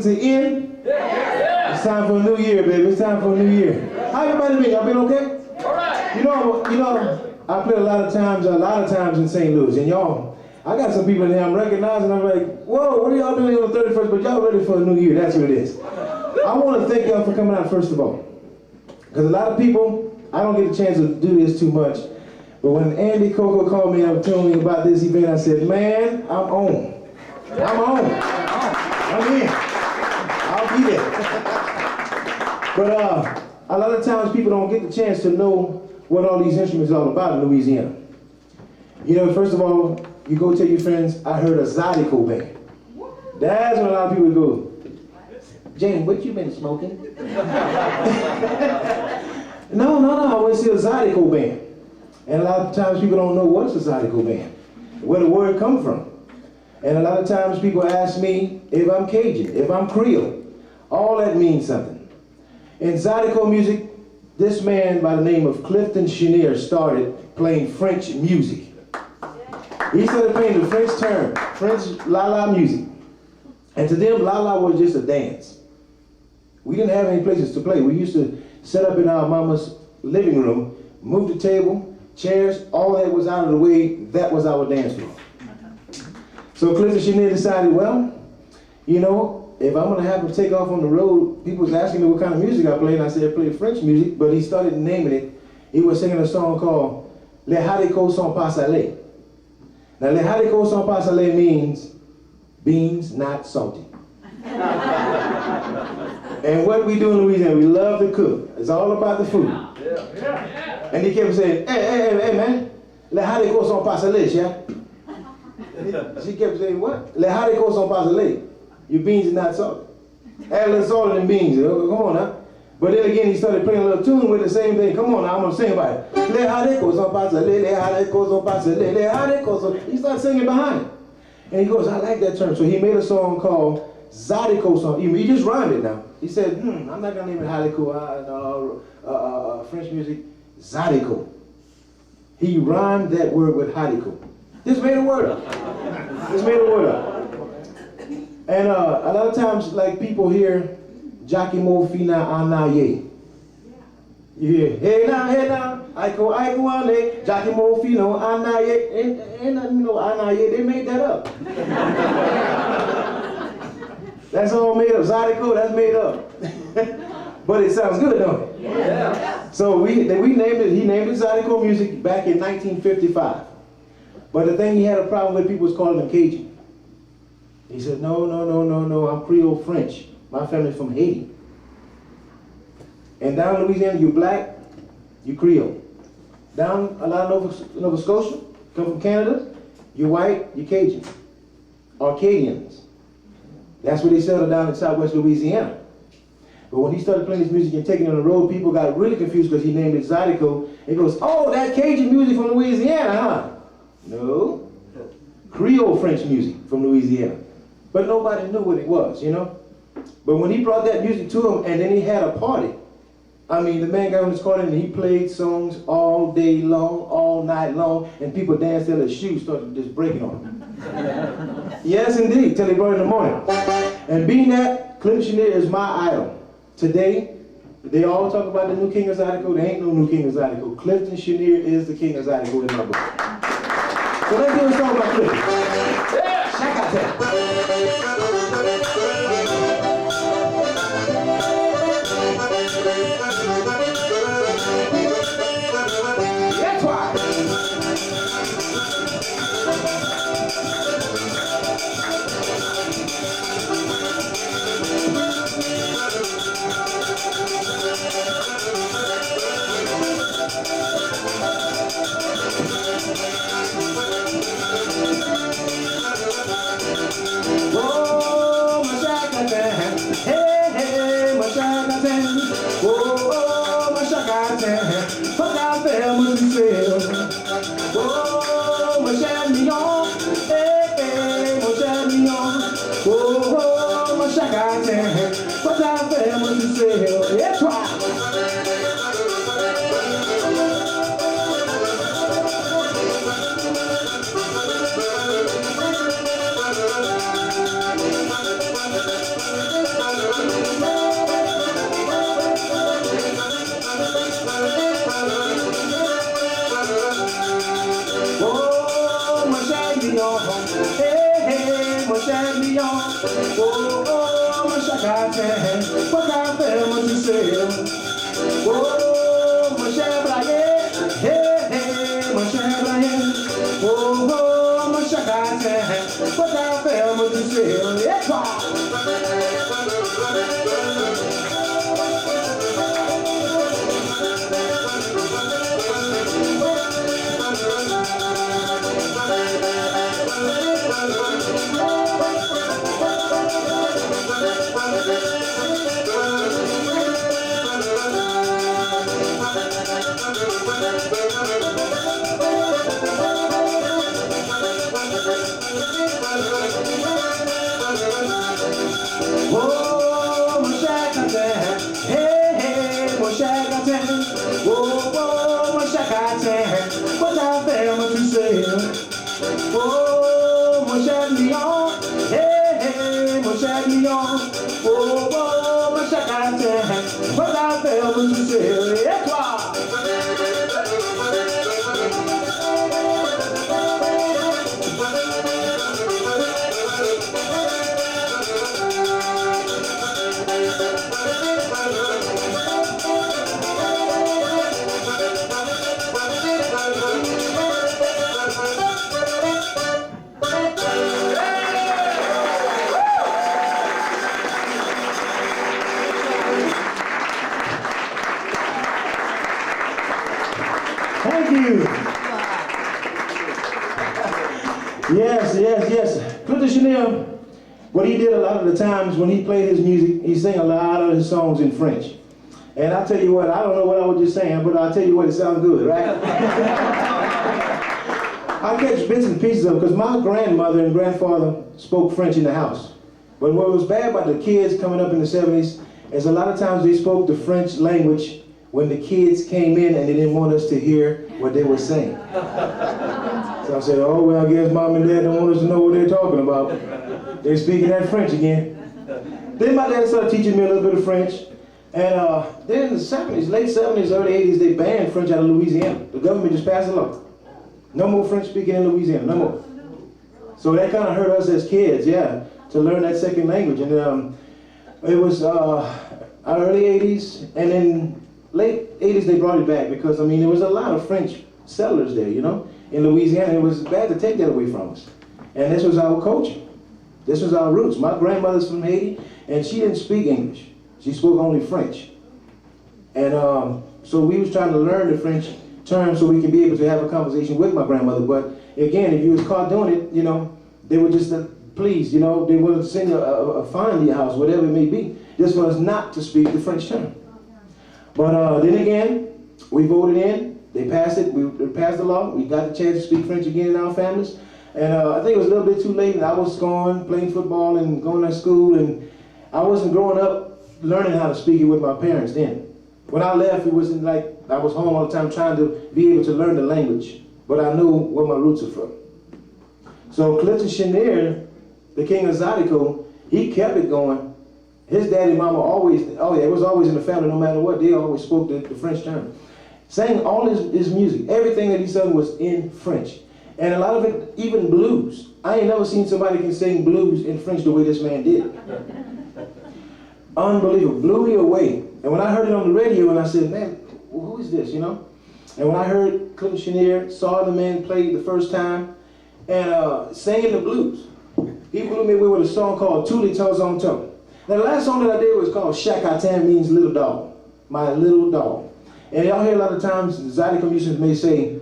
season to end? It's time for a new year, baby. It's time for a new year. How everybody been? Y'all been okay? All right. You know, I play a lot of times in St. Louis, and y'all, I got some people in there I'm recognizing. I'm like, whoa, what are y'all doing on the 31st? But y'all ready for a new year? That's what it is. I want to thank y'all for coming out first of all, because a lot of people, I don't get a chance to do this too much. But when Andy Coco called me and told me about this event, I said, man, I'm on. I'm on. I'm in. I'll be there. But a lot of times people don't get the chance to know what all these instruments are all about in Louisiana. You know, first of all, you go tell your friends, I heard a Zydeco band. That's when a lot of people go, Jane, what you been smoking? No, I went to see a Zydeco band. And a lot of times people don't know what's a Zydeco band, where the word come from. And a lot of times people ask me if I'm Cajun, if I'm Creole. All that means something. In Zydeco music, this man by the name of Clifton Chenier started playing French music. He started playing the French term, French la-la music. And to them, la-la was just a dance. We didn't have any places to play. We used to set up in our mama's living room, move the table, chairs, all that was out of the way. That was our dance floor. So Clifton Chenier decided, well, you know, if I'm going to have to take off on the road, people was asking me what kind of music I played, and I said I played French music, but he started naming it. He was singing a song called Les haricots sont pas salés. Now, Les haricots sont pas salés means beans not salty. And what we do in Louisiana, we love to cook. It's all about the food. And he kept saying, hey, man, les haricots sont pas salés, yeah? She kept saying, what? Les haricots sont pas salés. Your beans are not salty. Add a little salt in them beans. Come on now. But then again, he started playing a little tune with the same thing. Come on now, I'm going to sing about it. Les haricots sont pas salés, les haricots sont pas salés, les haricots sont... He started singing behind it. And he goes, I like that term. So he made a song called Zydeco song. He just rhymed it now. He said, I'm not going to name it haricots, French music, Zydeco. He rhymed that word with haricots. Just made a word up. Just made a word up. And a lot of times, like people hear, Jackie Mo Fina Anaye. You hear, hey now, Aiko Ale, Jackie Mo Fino Anaye. Ain't nothing, Anaye, they made that up. That's all made up. Zydeco, that's made up. But it sounds good, don't it? Yeah. So we named it, he named it Zydeco music back in 1955. But the thing he had a problem with, people was calling him Cajun. He said, no, I'm Creole French. My family's from Haiti. And down in Louisiana, you're black, you're Creole. Down a lot of Nova Scotia, come from Canada, you're white, you're Cajun. Arcadians. That's what they settled down in southwest Louisiana. But when he started playing this music and taking it on the road, people got really confused because he named it Zydeco. He goes, oh, that Cajun music from Louisiana, huh? No. Creole French music from Louisiana. But nobody knew what it was, you know? But when he brought that music to him and then he had a party, I mean, the man got on his accordion and he played songs all day long, all night long, and people danced till their shoes started just breaking on them. Yes, indeed, till they brought it in the morning. And being that, Clifton Chenier is my idol. Today, they all talk about the new king of Zydeco. There ain't no new king of Zydeco. Clifton Chenier is the king of Zydeco in my book. So let's do a song about Clifton. Check out that. That's why. Oh, oh, my shakate, what I feel what you say. Oh, my shabraye, hey, hey, my shabraye. Oh, oh, my shakate, what I feel what you say. Yeah, oh, mon cher lion, hey, hey, mon cher lion, oh, oh, mon cher caractère, what I feel when you say, et toi? Thank you. Yes. Clifton Chenier, what he did a lot of the times when he played his music, he sang a lot of his songs in French. And I'll tell you what, I don't know what I was just saying, but I'll tell you what, it sounds good, right? I catch bits and pieces of it because my grandmother and grandfather spoke French in the house. But what was bad about the kids coming up in the 70s is a lot of times they spoke the French language when the kids came in and they didn't want us to hear what they were saying. So I said, oh, well, I guess mom and dad don't want us to know what they're talking about. They're speaking that French again. Then my dad started teaching me a little bit of French. And then in the 70s, late 70s, early 80s, they banned French out of Louisiana. The government just passed a law. No more French speaking in Louisiana, no more. So that kind of hurt us as kids, yeah, to learn that second language. And it was early 80s, and then late 80s they brought it back because, I mean, there was a lot of French settlers there, you know, in Louisiana. It was bad to take that away from us. And this was our culture. This was our roots. My grandmother's from Haiti, and she didn't speak English. She spoke only French. And so we was trying to learn the French terms so we can be able to have a conversation with my grandmother. But again, if you was caught doing it, you know, they would just please, you know, they would send a fine to your house, whatever it may be, just for us not to speak the French term. But then again, we voted in, they passed it, we passed the law, we got the chance to speak French again in our families. And I think it was a little bit too late, and I was going, playing football and going to school, and I wasn't growing up learning how to speak it with my parents then. When I left, it wasn't like I was home all the time trying to be able to learn the language, but I knew where my roots are from. So Clifton Chenier, the king of Zydeco, he kept it going. His daddy and mama always, oh yeah, it was always in the family, no matter what, they always spoke the French term. Sang all his music, everything that he sang was in French. And a lot of it, even blues. I ain't never seen somebody can sing blues in French the way this man did. Unbelievable, blew me away. And when I heard it on the radio, and I said, man, who is this, you know? And when I heard Clifton Chenier, saw the man play the first time, and singing the blues, he blew me away with a song called Tous les Temps en Temps. Now the last song that I did was called Shakatin, means little dog, my little dog. And y'all hear a lot of times, the Zydeco musicians may say,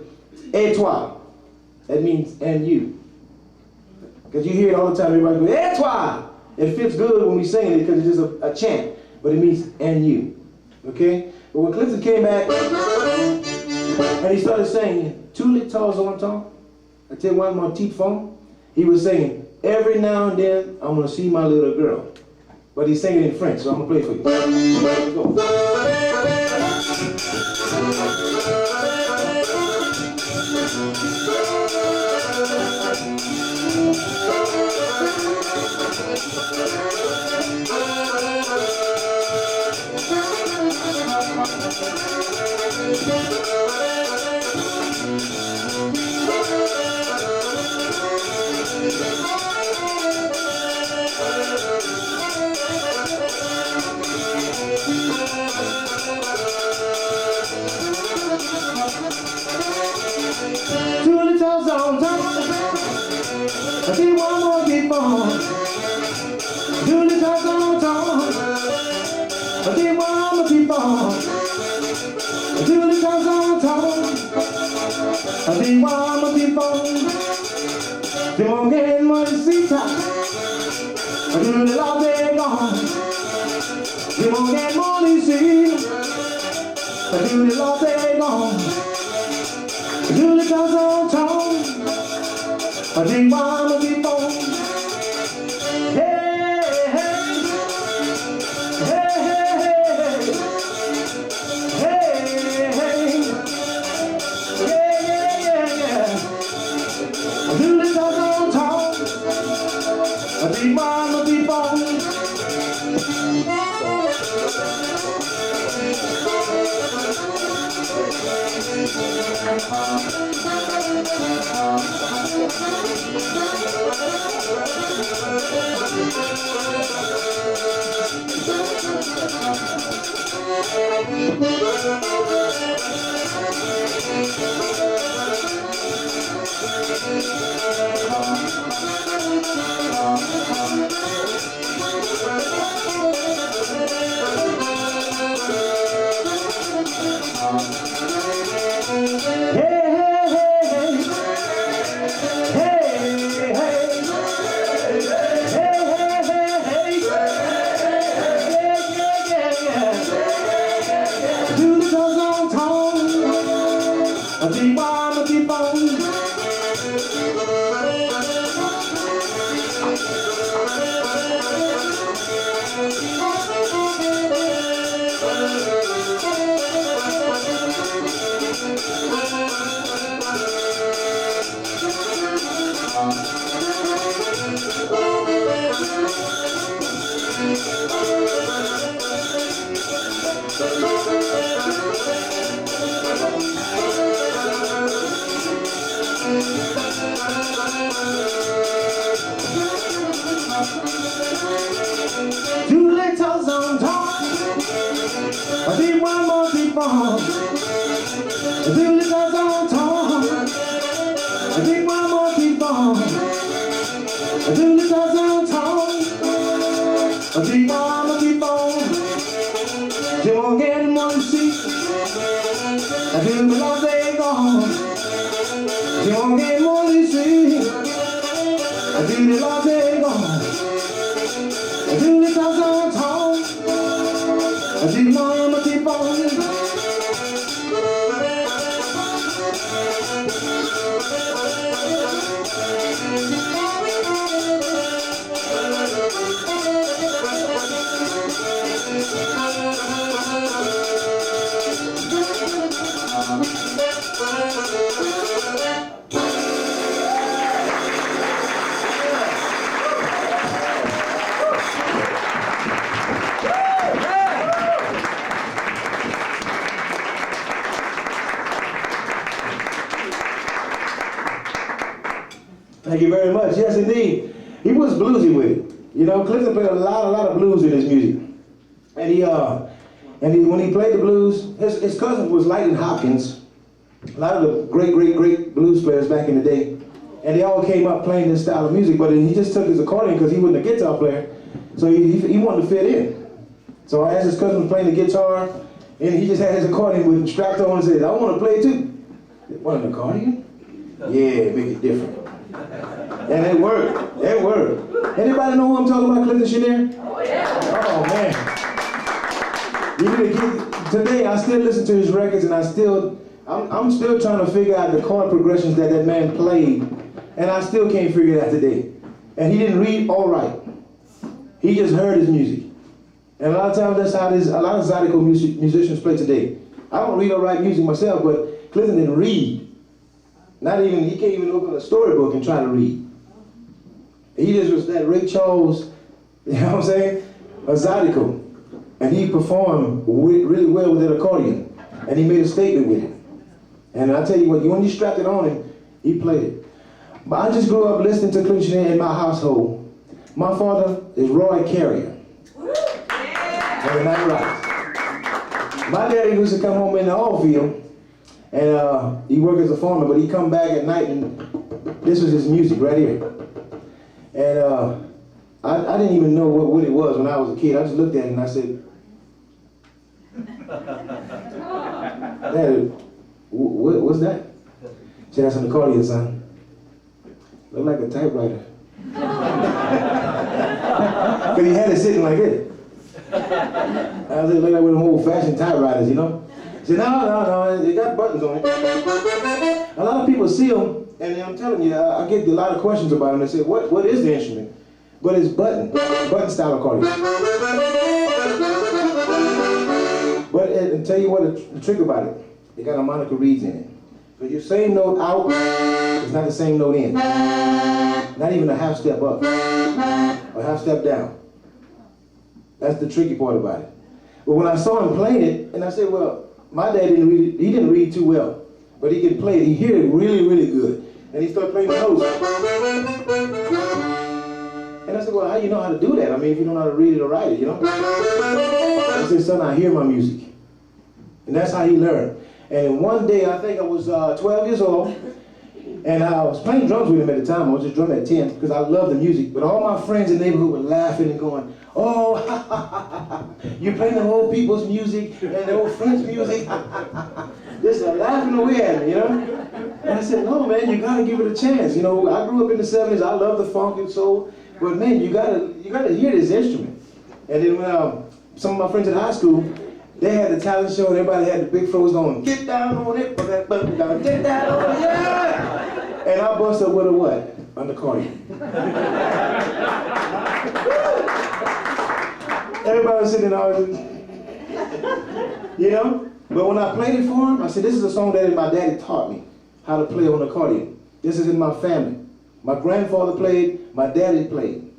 et toi. That means, and you. Because you hear it all the time, everybody go, et toi. It fits good when we sing it because it's just a chant, but it means, and you. Okay? But when Clifton came back, and he started singing, Tous les temps en temps, I tell you one more petite fond, he was singing, every now and then, I'm going to see my little girl. But he's singing in French, so I'm going to play it for you. Let's go. keep on, keep on. Till it comes on top. Keep on, keep on. Keep on getting money, see top. Till it all day gone. Keep on getting money, see. Till it all day gone. Till it comes on top. Keep on, keep on. Hey, hey. Hey, hey, hey. Hey, hey. Yeah, yeah, yeah. Till it comes on top. Keep on, keep on. Two little toes on top. I did one more keep on. Two little toes on top. I did one more keep on. Two little toes on top. I did one more keep on. You won't get one seat. I do the long day gone. You won't get one seat. I do the long day gone. I do the toes on top. I do mama keep on. Thank you very much. Yes, indeed. He was bluesy with it. You know, Clifton played a lot of blues in his music. And when he played the blues, his cousin was Lightning Hopkins. A lot of the great blues players back in the day. And they all came up playing this style of music, but he just took his accordion because he wasn't a guitar player. So he wanted to fit in. So as his cousin was playing the guitar, and he just had his accordion with him strapped on and said, I want to play too. What, an accordion? Yeah, make it different. And it worked. It worked. Anybody know who I'm talking about, Clifton Chenier? Oh, yeah. Oh, man. Today, I still listen to his records, and I'm still trying to figure out the chord progressions that man played, and I still can't figure it out today. And he didn't read or write. He just heard his music. And a lot of times, that's how a lot of Zydeco musicians play today. I don't read or write music myself, but Clifton didn't read. He can't even open a storybook and try to read. He just was that Ray Charles, you know what I'm saying, a Zydeco. And he performed really well with that accordion. And he made a statement with it. And I tell you what, when you strapped it on him, he played it. But I just grew up listening to Clifton Chenier in my household. My father is Roy Carrier. Isn't that right? My daddy used to come home in the oil field, and he worked as a farmer, but he'd come back at night, and this was his music right here. And I didn't even know what it was when I was a kid. I just looked at it and I said, Dad, what's that? She said, that's an accordion, son. Look like a typewriter. Because he had it sitting like this. I was like, look like one of them old-fashioned typewriters, you know? She said, no, it got buttons on it. A lot of people see them, and I'm telling you, I get a lot of questions about them. They say, what is the instrument? But it's button style accordion. But and tell you what the trick about it, it got harmonica reeds in it. So your same note out is not the same note in. Not even a half step up or half step down. That's the tricky part about it. But when I saw him playing it, and I said, well, my dad didn't read, he didn't read too well, but he could play it. He heard it really, really good. And he started playing the notes. And I said, well, how do you know how to do that? I mean, if you don't know how to read it or write it, you know? I said, son, I hear my music. And that's how he learned. And one day, I think I was 12 years old, and I was playing drums with him at the time. I was just drumming at 10 because I loved the music. But all my friends in the neighborhood were laughing and going, oh, you're playing the old people's music and the old French music. Just laughing away at me, you know? And I said, no, man, you got to give it a chance. You know, I grew up in the 70s. I love the funk and soul. But, man, you gotta hear this instrument. And then when some of my friends in high school, they had the talent show, and everybody had the big froze going, get down on it, get down on it, yeah! And I bust up with a what? An accordion. Everybody was sitting there, you know? But when I played it for him, I said, this is a song that my daddy taught me, how to play on accordion. This is in my family. My grandfather played, my daddy played.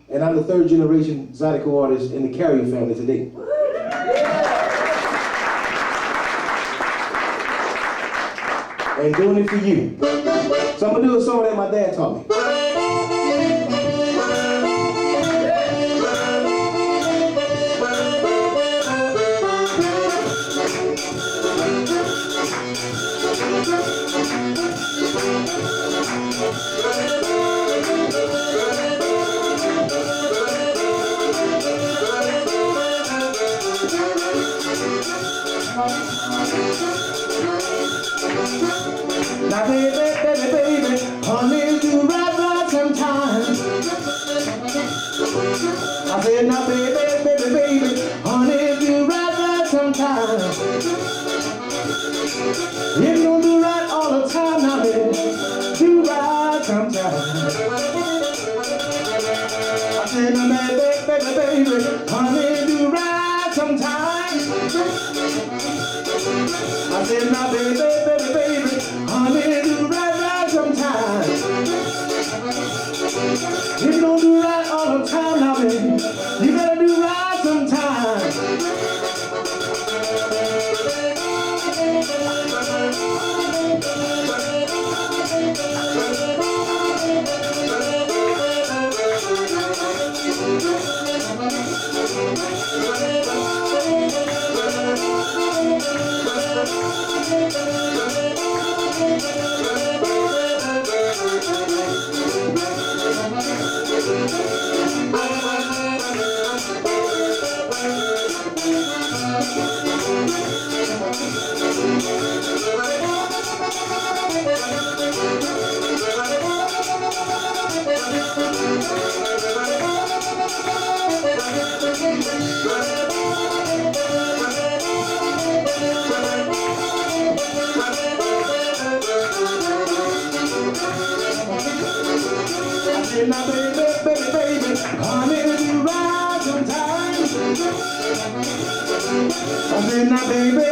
And I'm the third generation Zydeco artist in the Carrier family today. And doing it for you. So I'm gonna do a song that my dad taught me. Now baby, honey, do right sometimes. I said, now baby, honey, do right sometimes. If you don't do right all the time, now baby, do right sometimes. I said, now baby, honey, do right sometimes. I said, now baby, honey, do right sometimes. If you don't do right all the time, now baby, you gotta do right sometimes. Now baby, honey, do right sometimes. I said, now baby,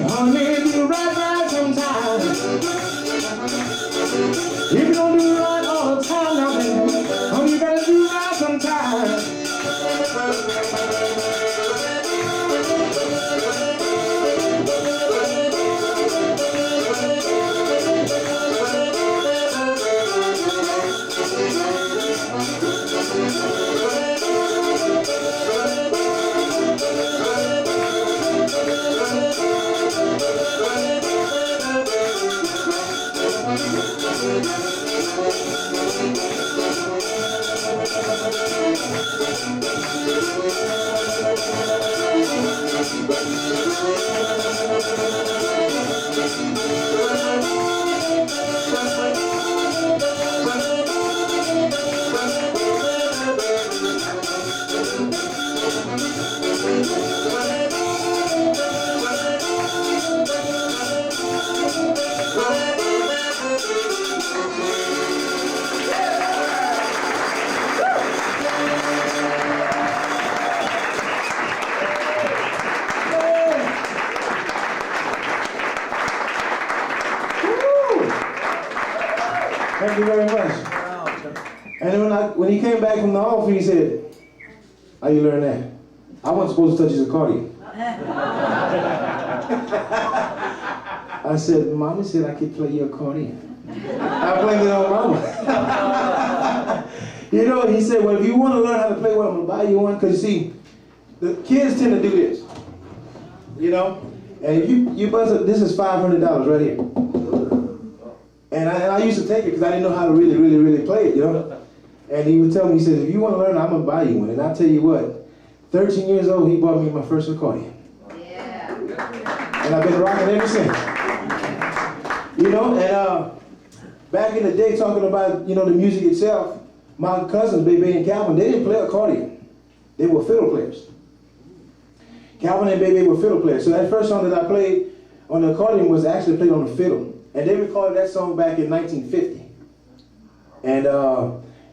honey, do right sometimes. If you don't do right all the time, now baby, honey, you gotta do right sometimes. Thank you very much. And then when he came back from the office, he said, how you learn that? I wasn't supposed to touch his accordion. I said, Mama said I could play your accordion. I blamed it on Mama. You know, he said, well, if you want to learn how to play one, I'm going to buy you one. Because you see, the kids tend to do this. You know? And if you buzz up, this is $500 right here. And I used to take it because I didn't know how to really play it, you know? And he would tell me, he said, if you want to learn, I'm going to buy you one. And I'll tell you what, 13 years old, he bought me my first accordion. Yeah. And I've been rocking ever since. You know, and back in the day, talking about, you know, the music itself, my cousins, Baby and Calvin, they didn't play accordion. They were fiddle players. Calvin and Baby were fiddle players. So that first song that I played on the accordion was actually played on the fiddle. And they recorded that song back in 1950. And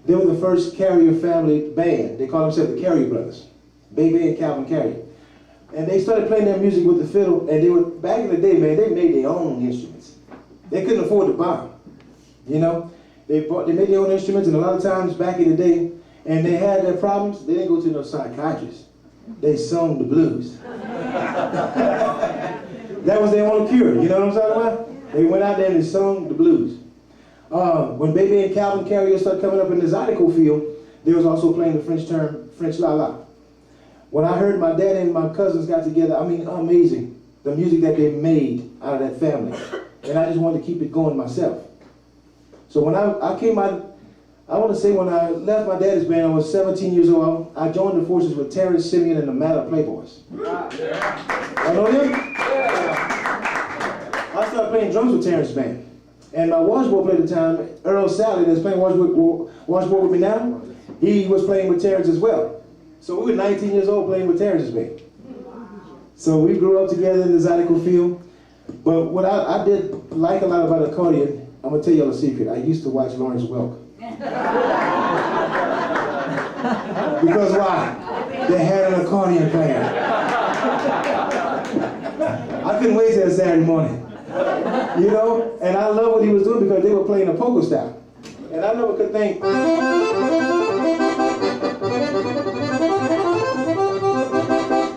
they were the first Carrier family band. They called themselves the Carrier Brothers. Baby and Calvin Carrier. And they started playing their music with the fiddle. And they were, back in the day, man, they made their own instruments. They couldn't afford to buy them. You know? They made their own instruments, and a lot of times back in the day, and they had their problems, they didn't go to no psychiatrist. They sung the blues. That was their only cure, you know what I'm talking about? They went out there and they sung the blues. When Baby and Calvin Carrier started coming up in the zydeco field, they was also playing the French term, French la-la. When I heard my dad and my cousins got together, I mean, amazing, the music that they made out of that family. And I just wanted to keep it going myself. So when I came out, I want to say when I left my daddy's band, I was 17 years old. I joined the forces with Terrence Simeon and the Matter Playboys. I know them? I started playing drums with Terrence's band. And my washboard player at the time, Earl Sally, that's playing washboard with me now, he was playing with Terrence as well. So we were 19 years old playing with Terrence's band. So we grew up together in the zydeco field. But what I did like a lot about accordion, I'm going to tell y'all a secret. I used to watch Lawrence Welk. Because why? They had an accordion player. I couldn't wait till Saturday morning. You know? And I love what he was doing because they were playing a polka style. And I never could think,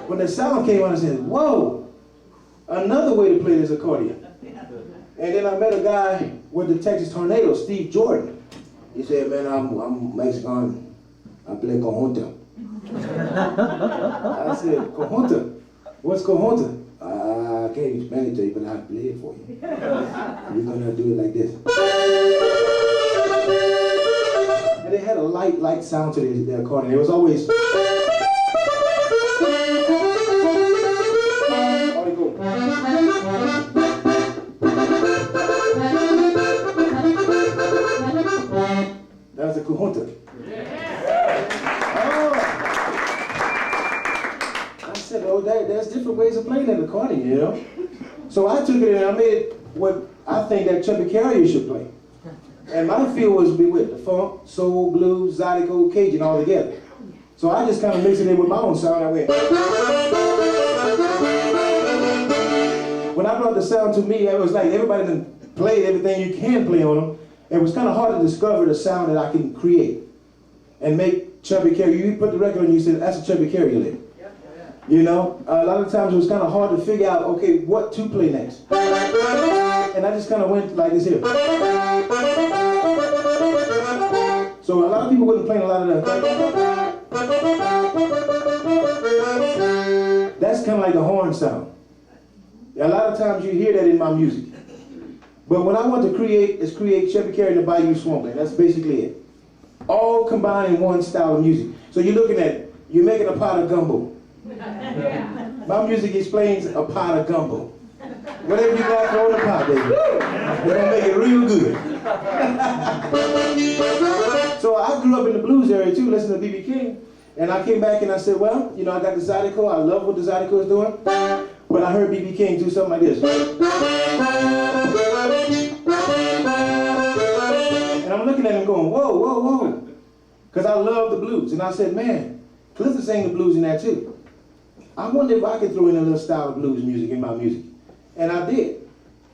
when the sound came on, I said, whoa, another way to play this accordion. And then I met a guy with the Texas Tornadoes, Steve Jordan. He said, man, I'm Mexican. I play conjunto. I said, conjunto? What's conjunto? I can't explain it to you, but I'll play it for you. We're going to do it like this. And they had a light sound to their accordion. It was always... That's a conjunto. Oh. I said, oh, there's different ways of playing that accordion, you know? So I took it and I made it what I think that Chubby Carrier should play. And my feel was be with the funk, soul, blues, zydeco, Cajun all together. So I just kind of mixed it in with my own sound. I went. When I brought the sound to me, it was like everybody done played everything you can play on them. It was kind of hard to discover the sound that I can create and make Chubby Carrier. You put the record on, you said, that's a Chubby Carrier lick. You know, a lot of times it was kind of hard to figure out, okay, what to play next. And I just kind of went like this here. So a lot of people wasn't playing a lot of that. That's kind of like the horn sound. A lot of times you hear that in my music. But what I want to create is create Chubby Carrier and the Bayou Swampland. That's basically it. All combined in one style of music. So you're looking at, you're making a pot of gumbo. My music explains a pot of gumbo. Whatever you got, throw in the pot, baby. We're gonna make it real good. So I grew up in the blues area too, listening to B.B. King. And I came back and I said, well, you know, I got the zydeco. I love what the zydeco is doing. But I heard B.B. King do something like this. And I'm looking at him going, whoa, whoa, whoa. Because I love the blues. And I said, man, Clifford sang the blues in that too. I wonder if I could throw in a little style of blues music in my music. And I did.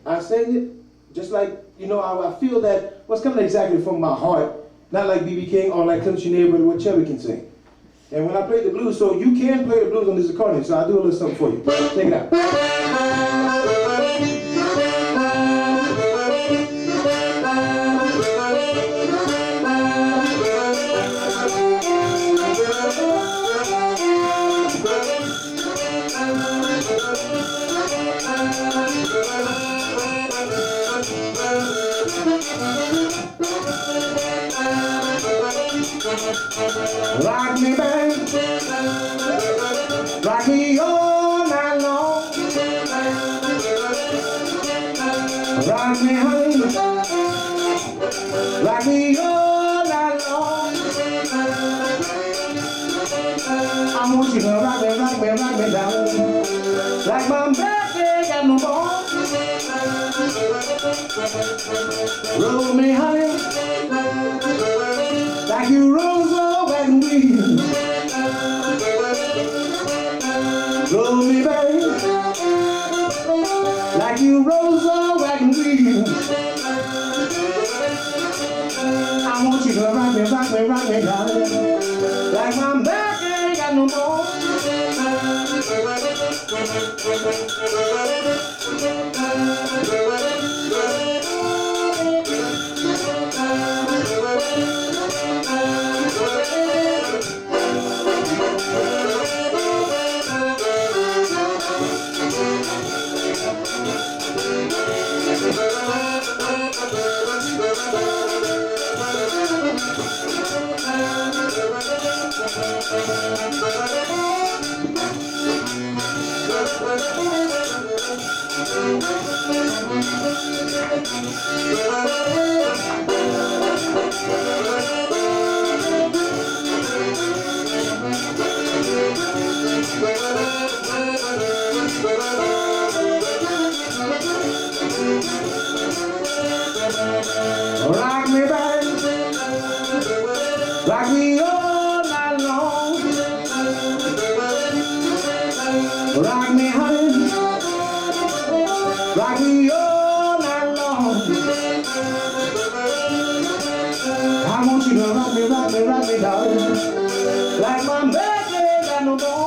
I sang it just like, you know, I feel that what's coming exactly from my heart, not like B.B. King or like Country Neighbor, what Chubby can sing. And when I play the blues, so you can play the blues on this accordion, so I'll do a little something for you. Check it out. Rock me, baby, rock me all night long. Rock me, honey, rock me all night long. I want you to rock me down, like my back ain't got no bone. Roll me, honey, like you rose up and wheel. Roll me, baby, like you rose up and wheel. I want you to rock me down, like my back ain't got no more. Rock me, baby, rock me all night long. Rock me, honey, rock me all night long. I want you to rock me, darling, like my back ain't got no bone.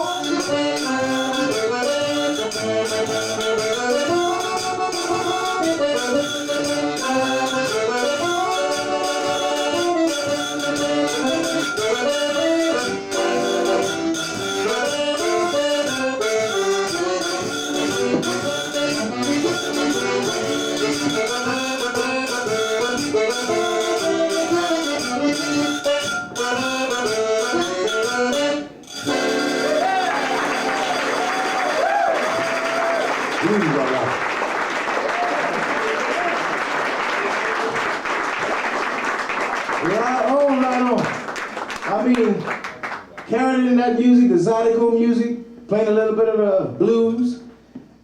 Right on. I mean, carrying in that music, the Zydeco music, playing a little bit of the blues,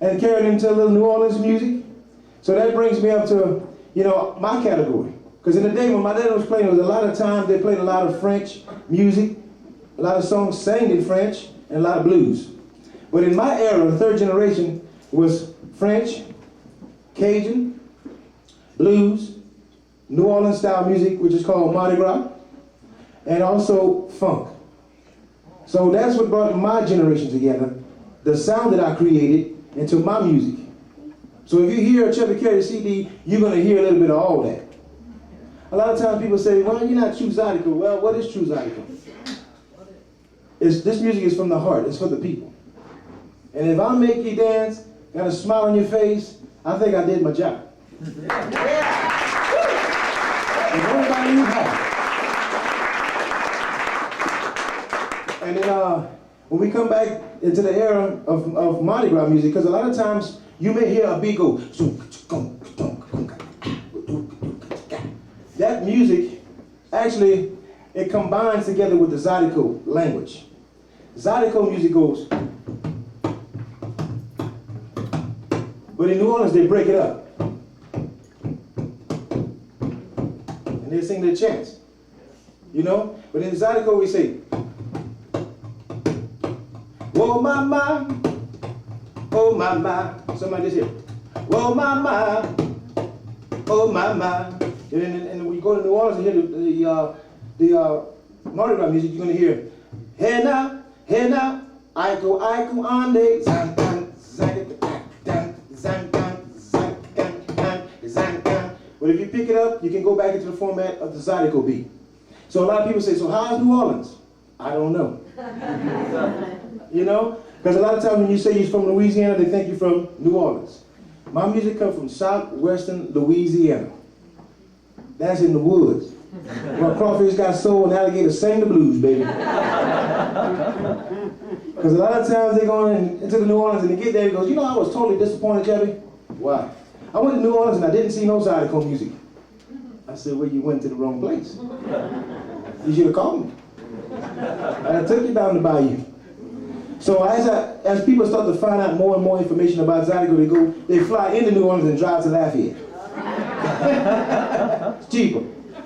and carrying into a little New Orleans music. So that brings me up to, you know, my category. Because in the day when my dad was playing, there was a lot of times they played a lot of French music, a lot of songs sang in French, and a lot of blues. But in my era, the third generation was French, Cajun, blues, New Orleans style music, which is called Mardi Gras, and also funk. So that's what brought my generation together, the sound that I created into my music. So if you hear a Chubby Carrier CD, you're going to hear a little bit of all that. A lot of times people say, well, you're not true Zydeco. Well, what is true Zydeco? This music is from the heart. It's for the people. And if I make you dance, got a smile on your face, I think I did my job. Yeah. And everybody you have. And then when we come back into the era of Mardi Gras music, because a lot of times you may hear a beat go, that music, actually, it combines together with the Zydeco language. Zydeco music goes, but in New Orleans they break it up. And they sing their chants, you know? But in Zydeco we say, whoa my my, somebody just here, whoa my, oh my. And we you go to New Orleans and hear the Mardi Gras music, you're gonna hear, hey now, Aiko, ande, zan, dan, zan, dan, zan, dan, zan, dan, zan, dan. But if you pick it up, you can go back into the format of the Zydeco beat. So a lot of people say, so how's New Orleans? I don't know. You know? Because a lot of times when you say you're from Louisiana, they think you're from New Orleans. My music comes from southwestern Louisiana. That's in the woods. Where crawfish got soul and alligators sing the blues, baby. Because a lot of times they go into the New Orleans and they get there and goes, you know, I was totally disappointed, Chubby. Why? I went to New Orleans and I didn't see no Zydeco music. I said, well, you went to the wrong place. You should have called me. I took you down the bayou. So as people start to find out more and more information about Zydeco, they fly into New Orleans and drive to Lafayette. It's cheaper.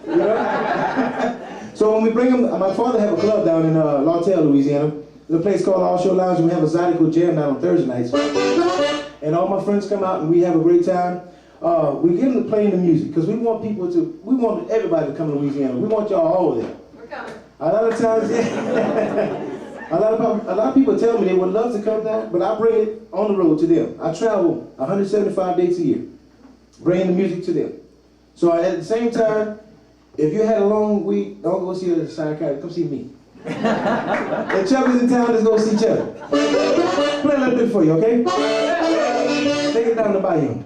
You know? So when we bring them, my father had a club down in Lawtell, Louisiana. There's a place called All Show Lounge, and we have a Zydeco jam night on Thursday nights. And all my friends come out and we have a great time. We get them to play the music because we want everybody to come to Louisiana. We want y'all all there. We're coming. A lot of times, a lot of people tell me they would love to come down, but I bring it on the road to them. I travel 175 days a year, bringing the music to them. So at the same time, if you had a long week, don't go see a psychiatrist, come see me. If Chubby's in town, let's go see Chubby. Play a little bit for you, okay? Take it down the bayou.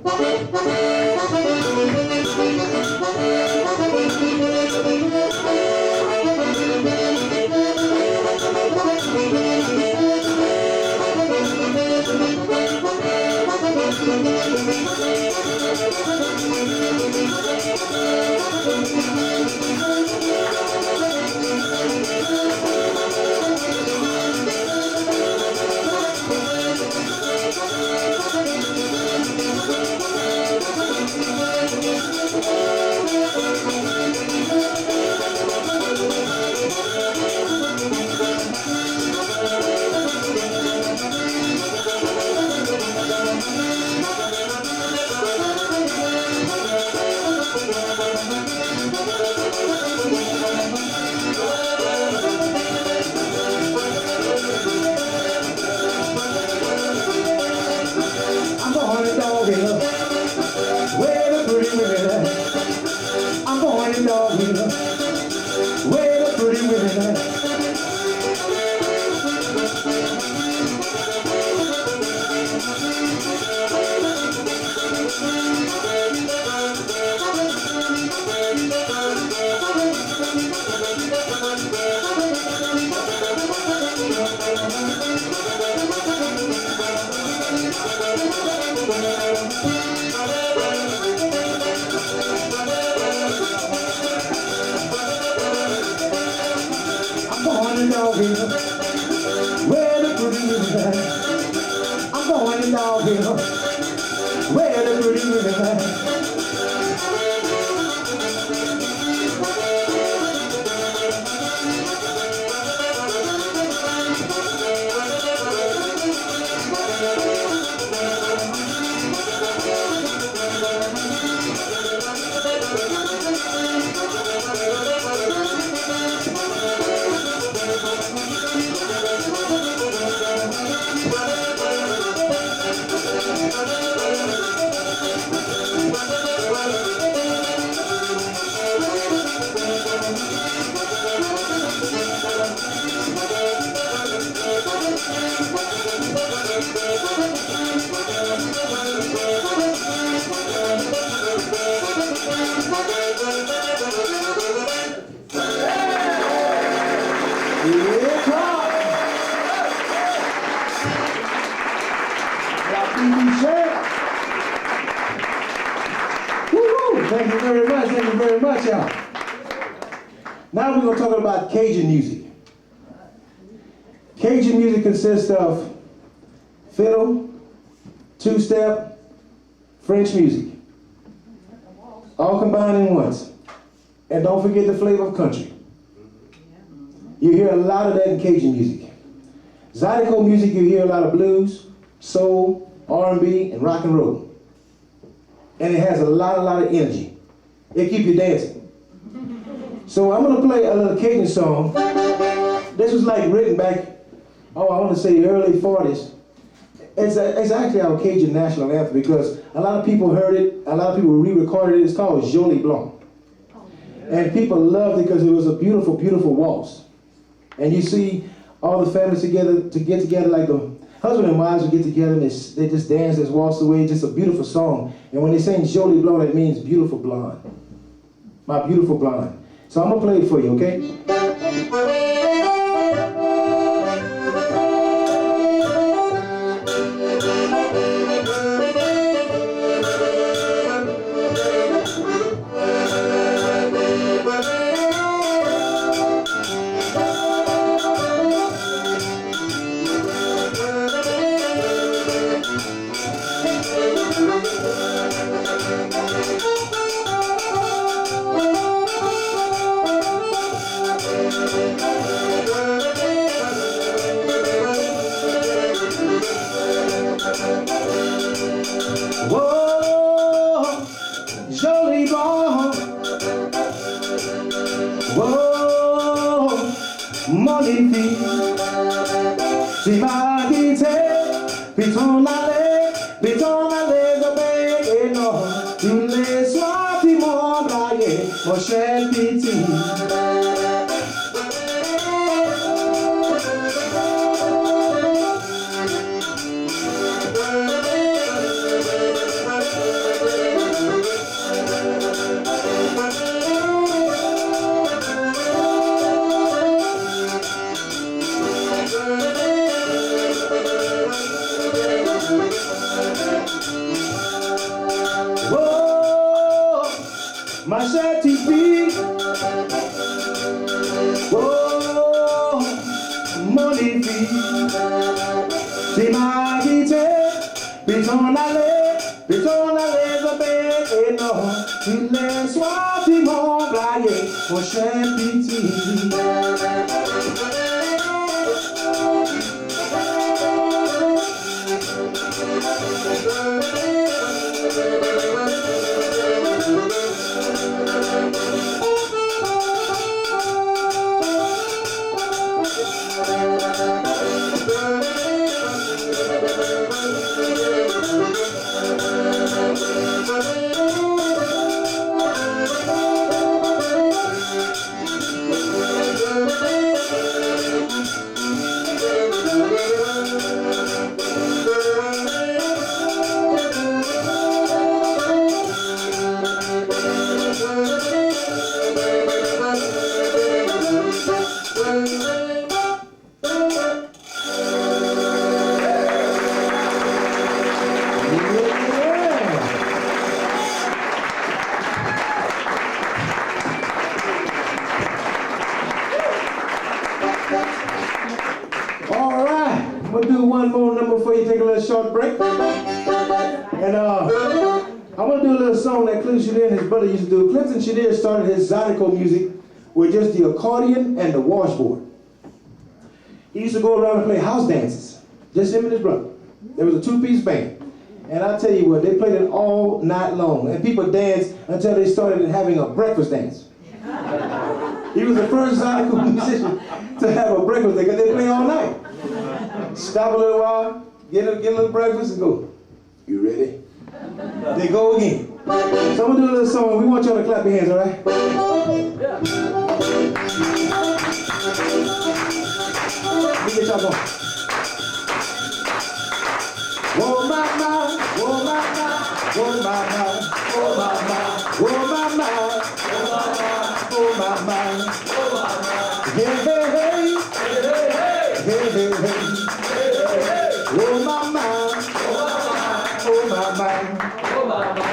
Thank you very much, y'all. Now we're going to talk about Cajun music. Cajun music consists of fiddle, two-step, French music, all combined in once. And don't forget the flavor of country. You hear a lot of that in Cajun music. Zydeco music, you hear a lot of blues, soul, R&B, and rock and roll. And it has a lot of energy. It keeps you dancing. So I'm gonna play a little Cajun song. This was like written back, I want to say early 40s. It's actually our Cajun national anthem because a lot of people heard it, a lot of people re-recorded it. It's called Jolie Blanc. And people loved it because it was a beautiful, beautiful waltz. And you see all the families together to get together, like the husband and wives would get together and they just dance this waltz away. Just a beautiful song. And when they sing Jolie Blanc, it means beautiful blonde. My beautiful blonde. So I'm gonna play it for you, okay? Si m'a quitté, puis ton allée de bec et non, tous les soirs tu m'as braillé, mon cher petit. Ma chère Tipi, oh, mon épi, tu m'as quitté, puis t'en allais de bec et non, tous les soirs tu m'as blagué, mon cher petit. We'll do one more number before you take a little short break. And I want to do a little song that Clint Chenier and his brother used to do. Clint Chenier started his Zydeco music with just the accordion and the washboard. He used to go around and play house dances, just him and his brother. There was a two-piece band. And I tell you what, they played it all night long. And people danced until they started having a breakfast dance. He was the first Zydeco musician to have a breakfast dance because they play all night. Stop a little while, get a little breakfast and go. You ready? They go again. So I'm gonna do a little song. We want y'all to clap your hands, all right? Yeah. Let me get y'all going. Whoa, my, whoa, my, whoa, my, whoa, my, whoa, my, whoa, my, yeah, hey, hey, hey, hey, hey, hey. Oh mama, oh mama, oh mama.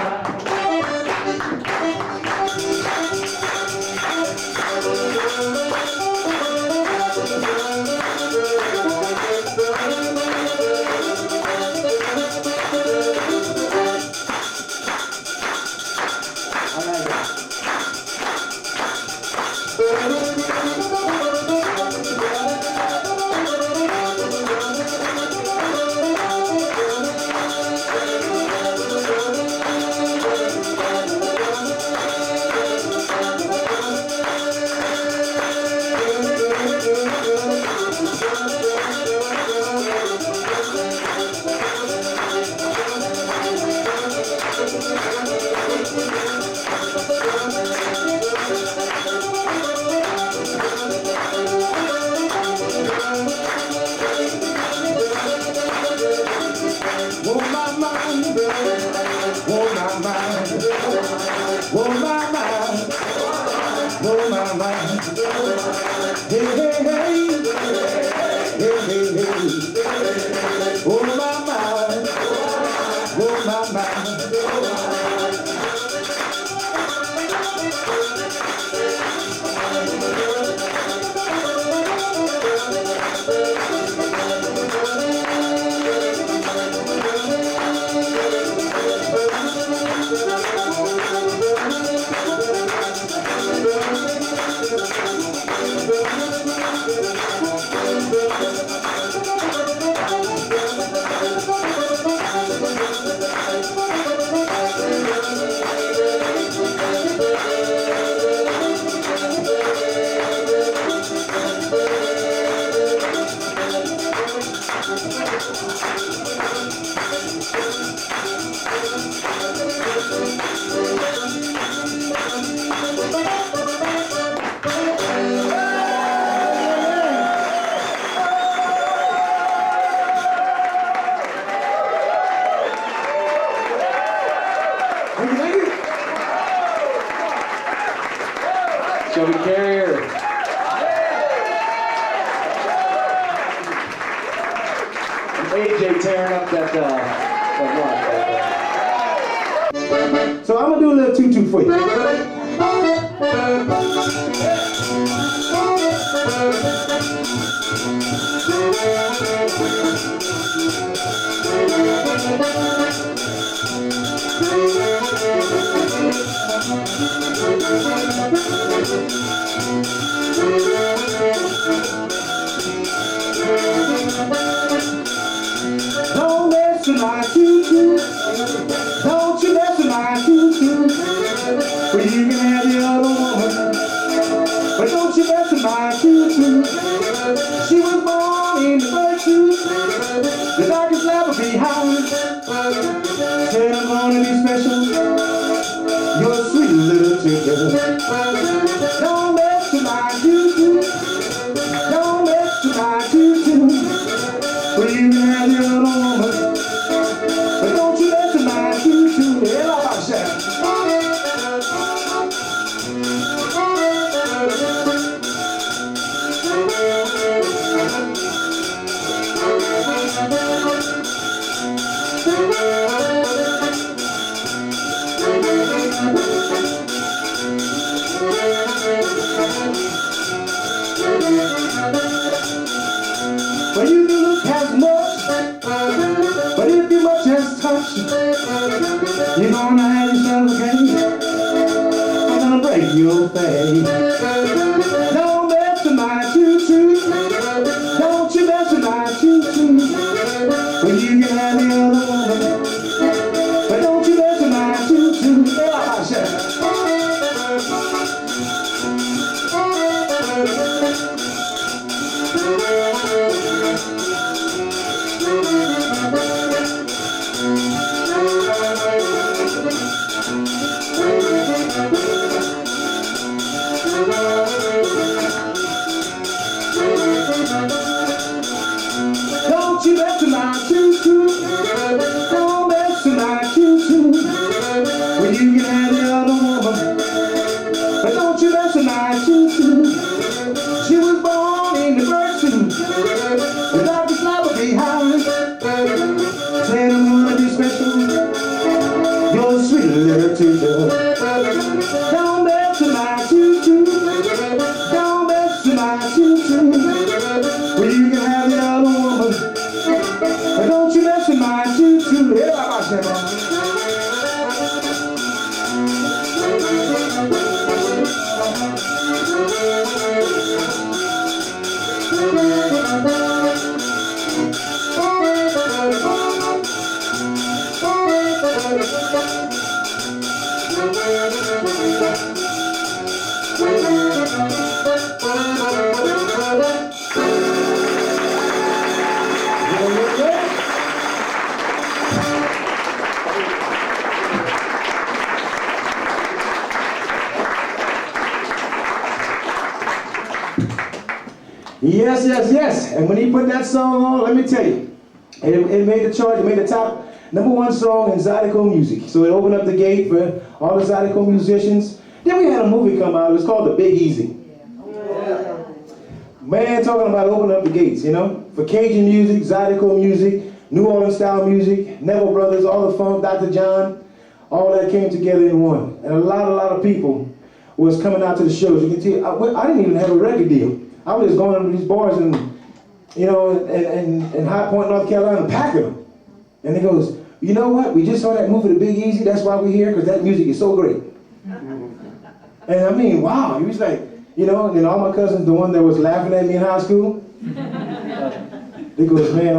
Chubby Carrier. And AJ tearing up that rock. So I'm gonna do a little tutu for you. Don't mess with my tutu. Don't you mess with my tutu. Well, you can have the other woman, but don't you mess with my tutu. She was born in the virtue, the darkest level behind. Said I'm gonna be special. You're a sweet little tutu. Don't mess with my tutu. Don't mess with my tutu. Well, you can have the other woman, but don't you mess with my tutu. Well, you can look as much, but if you much as touch, you're gonna have yourself a game. I'm gonna break your face. Don't mess with my tutu. Don't you mess with my tutu. Well, you can have the other woman, but don't you mess with my tutu. Don't you mess with my tutu. Don't mess with my tutu. Well, you can have the other woman, but don't you mess with my tutu. She was born in the virtue, the darkest level behind. Said I'm gonna be special. You're a sweet little tutu. Don't mess with my tutu. Don't mess with my tutu. Well, you can have the other woman, but don't you mess with my tutu. Yes, yes, yes. And when he put that song on, let me tell you, it made the chart, it made the top #1 song in Zydeco music. So it opened up the gate for all the Zydeco musicians. Then we had a movie come out, it was called The Big Easy. Yeah. Man, talking about opening up the gates, you know, for Cajun music, Zydeco music, New Orleans style music, Neville Brothers, all the funk, Dr. John, all that came together in one. And a lot of people was coming out to the shows. You can tell, I didn't even have a record deal. I was just going to these bars and, you know, in High Point, North Carolina, packing them. And he goes, you know what? We just saw that movie, The Big Easy. That's why we're here, because that music is so great. And I mean, wow. He was like, you know, and then all my cousins, the one that was laughing at me in high school, they goes, man,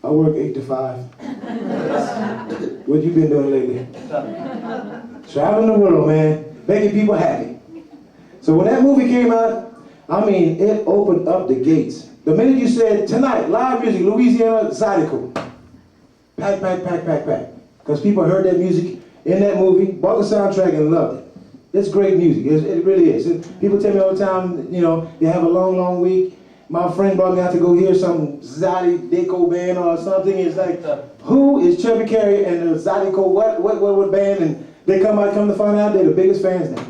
I work 8 to 5. What you been doing lately? Traveling the world, man. Making people happy. So when that movie came out, I mean, it opened up the gates. The minute you said, tonight, live music, Louisiana, Zydeco. Pack, pack, pack, pack, pack. Because people heard that music in that movie, bought the soundtrack and loved it. It's great music, it really is. People tell me all the time, you know, they have a long, long week. My friend brought me out to go hear some Zydeco band or something. It's like, who is Chubby Carrier and the Zydeco what band? And they come to find out they're the biggest fans now.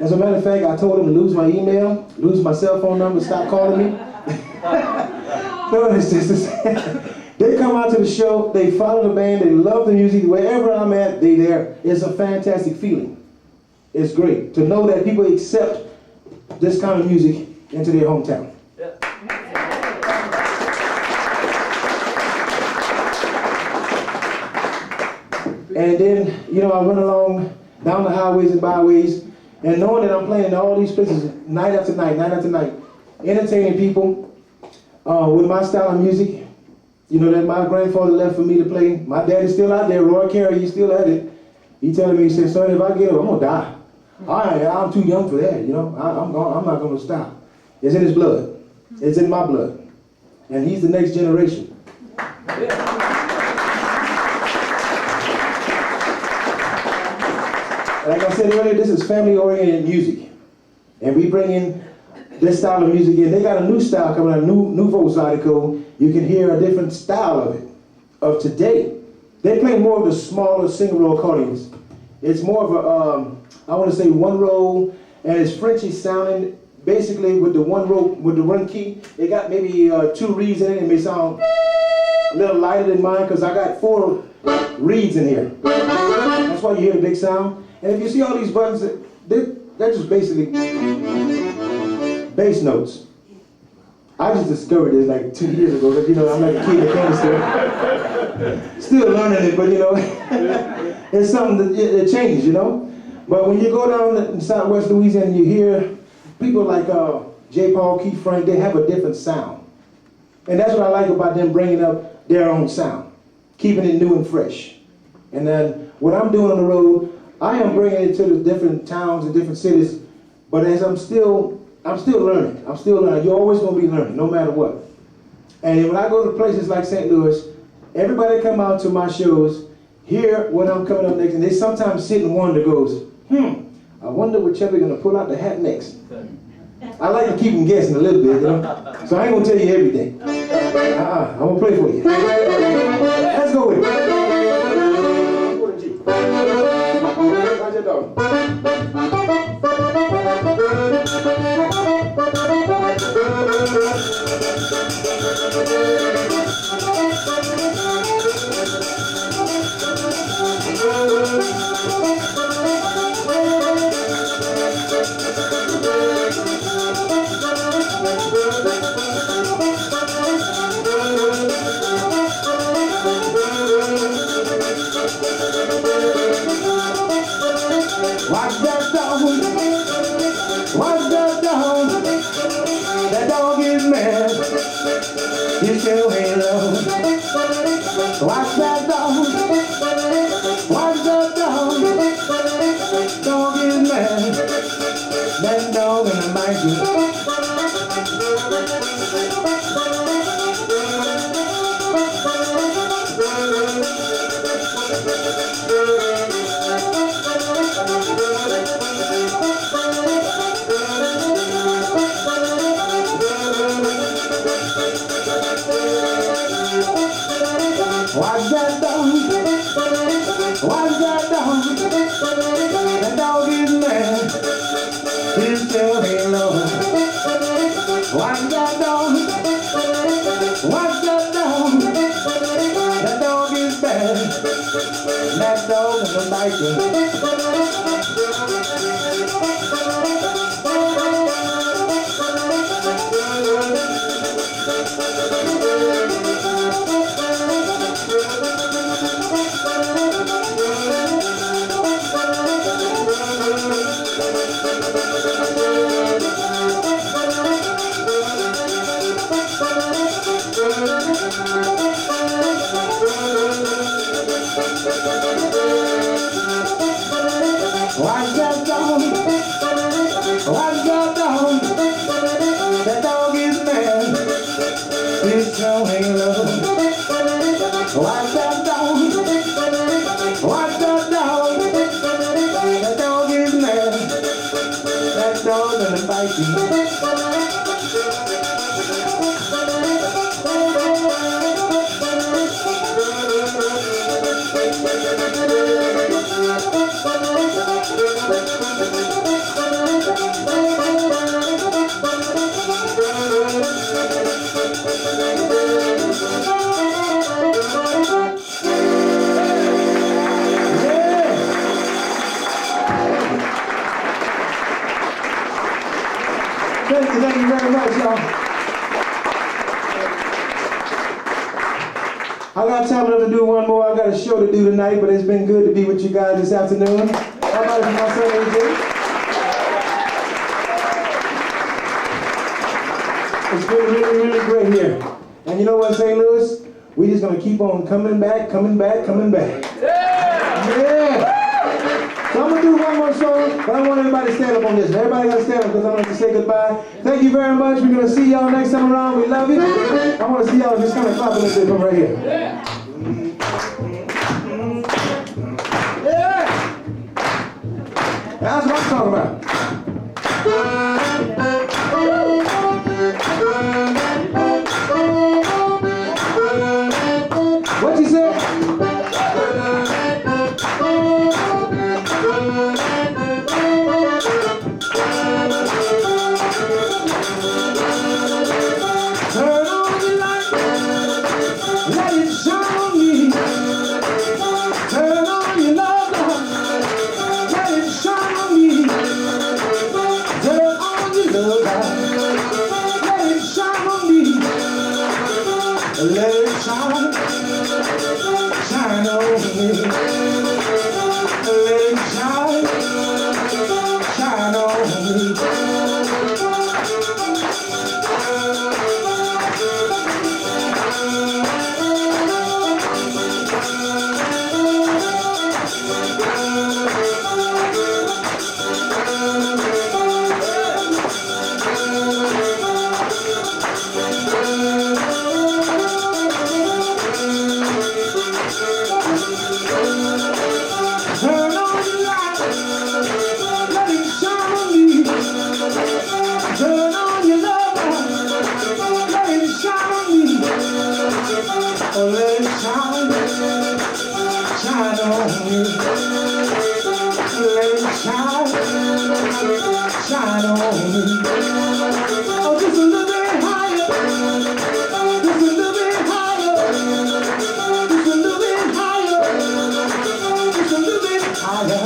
As a matter of fact, I told him to lose my email, lose my cell phone number, stop calling me. No, it's just, they come out to the show, they follow the band, they love the music. Wherever I'm at, they there. It's a fantastic feeling. It's great to know that people accept this kind of music into their hometown. Yeah. And then, you know, I run along down the highways and byways, and knowing that I'm playing in all these places night after night, entertaining people with my style of music, you know, that my grandfather left for me to play. My daddy's still out there, River Carrier, he's still at it. He telling me, he said, son, if I get up, I'm gonna die. I'm too young for that, you know. I'm not gonna stop. It's in his blood. It's in my blood. And he's the next generation. Like I said earlier, this is family-oriented music. And we bring in this style of music in. They got a new style coming out, Nouveau Zydeco. You can hear a different style of it, of today. They play more of the smaller single-roll accordions. It's more of a, I want to say one roll, and it's Frenchy sounding. Basically, with the one roll, with the one key, it got maybe 2 reeds in it. It may sound a little lighter than mine, because I got 4 reeds in here. That's why you hear the big sound. And if you see all these buttons, they're just basically bass notes. I just discovered this like 2 years ago, because, you know, I'm like a kid that still learning it, but, you know, it's something that it changes, you know. But when you go down in Southwest Louisiana, you hear people like J. Paul, Keith Frank, they have a different sound. And that's what I like about them bringing up their own sound, keeping it new and fresh. And then what I'm doing on the road, I am bringing it to the different towns and different cities, but as I'm still learning. You're always going to be learning, no matter what. And when I go to places like St. Louis, everybody come out to my shows, hear what I'm coming up next, and they sometimes sit and wonder, goes, I wonder what Chubby going to pull out the hat next. I like to keep them guessing a little bit, you know? So I ain't going to tell you everything. I'm going to play for you. Let's go with it. How's your dog? Watch that dog. Watch that dog. That dog is mad. He still ain't love. Watch that dog. Watch that dog. Dog is mad. That dog gonna bite you. Watch that dog. Watch that dog. That dog is mad. He still ain't love. Watch that dog. Watch that dog. That dog is bad. That dog is a biker. Watch that dog. Watch that dog. That dog is mad. He's showing love. Watch that dog. Watch that dog. That dog is mad. That dog gonna bite you. I got time enough to do one more. I got a show to do tonight, but it's been good to be with you guys this afternoon. How about it for my son AJ? It's been really, really great here. And you know what, St. Louis? We're just gonna keep on coming back, coming back, coming back. Yeah! So I'm gonna do one more song, but I want everybody to stand up on this. Everybody gotta stand up because I'm gonna say goodbye. Thank you very much. We're gonna see y'all next time around. We love you. I wanna see y'all just kind of clapping a little bit from right here. Yeah! That's what I'm talking about. What you say? Turn on the light, let it shine on me. Turn on your love, let it shine on me. Turn on your love, let it shine on me. Let it shine, shine on me. Let it shine, shine on me. Turn on the light, let it shine on me. Turn on your love, let it shine on me. Oh, let it shine, shine on me. Let it shine, shine on me. Oh, just a little bit higher, just a little bit higher, just a little bit higher, just a little bit higher.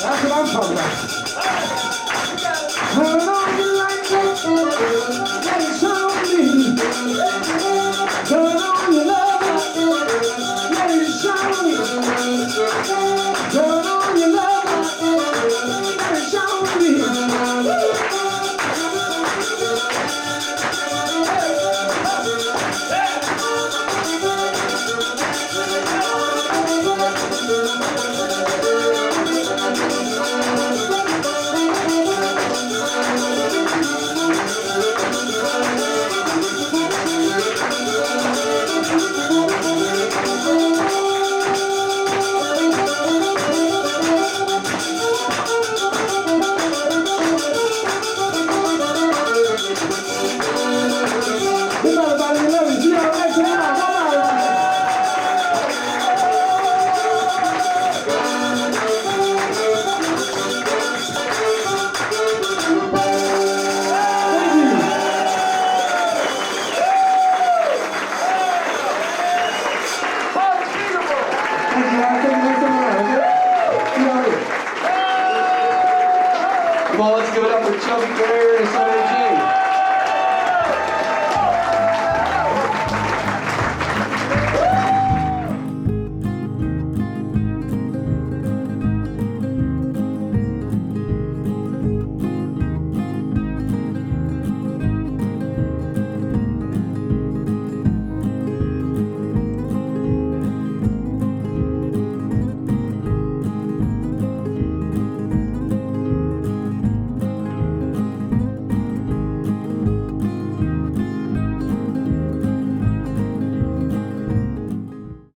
That's what I'm talking about. Turn on the light, let it shine on me. Turn on your love, let it shine on me. Turn on your love, let it shine on me. Come on, let's give it up for Chubby Carrier and Son AJ.